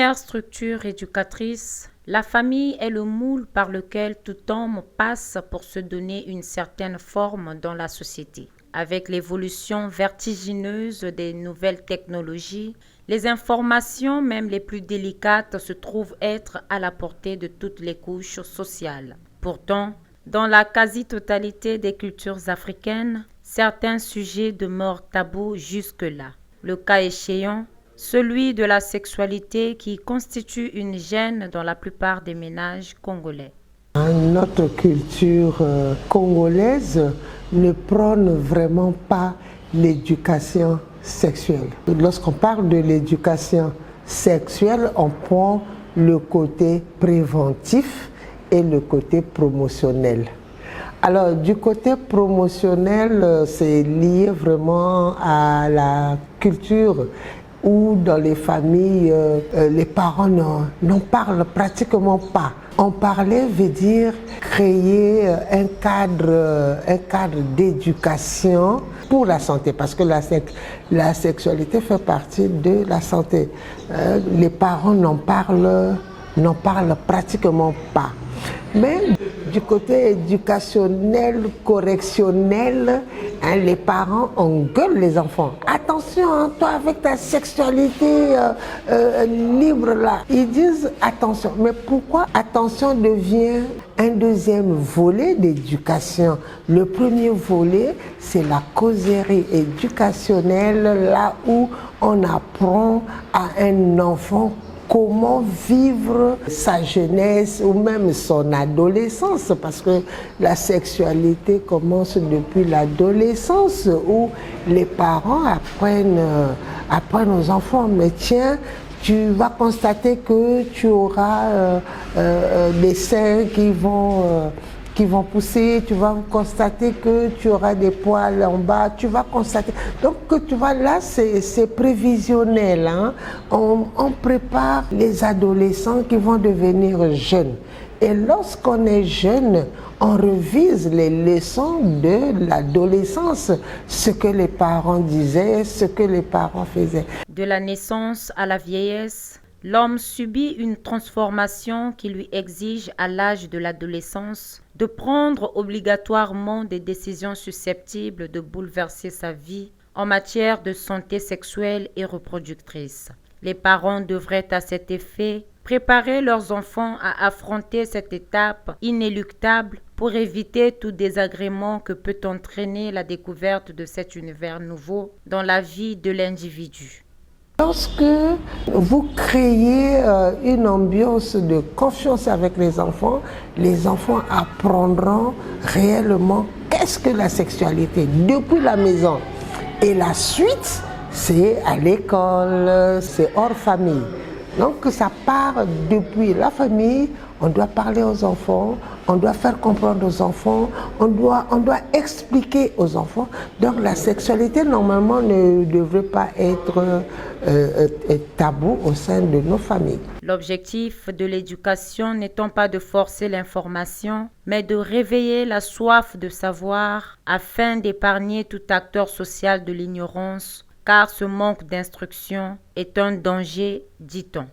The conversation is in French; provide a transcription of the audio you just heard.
Première structure éducatrice, la famille est le moule par lequel tout homme passe pour se donner une certaine forme dans la société. Avec l'évolution vertigineuse des nouvelles technologies, les informations, même les plus délicates, se trouvent être à la portée de toutes les couches sociales. Pourtant, dans la quasi-totalité des cultures africaines, certains sujets demeurent tabous jusque-là. Le cas échéant, celui de la sexualité qui constitue une gêne dans la plupart des ménages congolais. Notre culture congolaise ne prône vraiment pas l'éducation sexuelle. Lorsqu'on parle de l'éducation sexuelle, on prend le côté préventif et le côté promotionnel. Alors, du côté promotionnel, c'est lié vraiment à la culture où dans les familles, les parents n'en parlent pratiquement pas. En parler veut dire créer un cadre d'éducation pour la santé, parce que la sexualité fait partie de la santé. Les parents n'en parlent pratiquement pas. Mais du côté éducationnel, correctionnel, les parents engueulent les enfants. Attention, toi avec ta sexualité libre là. Ils disent attention. Mais pourquoi attention devient un deuxième volet d'éducation? Le premier volet, c'est la causerie éducationnelle, là où on apprend à un enfant comment vivre sa jeunesse ou même son adolescence, parce que la sexualité commence depuis l'adolescence où les parents apprennent aux enfants, mais tiens, tu vas constater que tu auras des seins qui vont pousser, tu vas constater que tu auras des poils en bas, tu vas constater. Donc tu vois là, c'est prévisionnel. Hein? On prépare les adolescents qui vont devenir jeunes. Et lorsqu'on est jeune, on revise les leçons de l'adolescence, ce que les parents disaient, ce que les parents faisaient. De la naissance à la vieillesse, l'homme subit une transformation qui lui exige à l'âge de l'adolescence de prendre obligatoirement des décisions susceptibles de bouleverser sa vie en matière de santé sexuelle et reproductrice. Les parents devraient à cet effet préparer leurs enfants à affronter cette étape inéluctable pour éviter tout désagrément que peut entraîner la découverte de cet univers nouveau dans la vie de l'individu. Lorsque vous créez une ambiance de confiance avec les enfants apprendront réellement qu'est-ce que la sexualité depuis la maison. Et la suite, c'est à l'école, c'est hors famille. Donc ça part depuis la famille, on doit parler aux enfants, on doit faire comprendre aux enfants, on doit expliquer aux enfants. Donc la sexualité normalement ne devrait pas être tabou au sein de nos familles. L'objectif de l'éducation n'étant pas de forcer l'information, mais de réveiller la soif de savoir afin d'épargner tout acteur social de l'ignorance, car ce manque d'instruction est un danger, dit-on.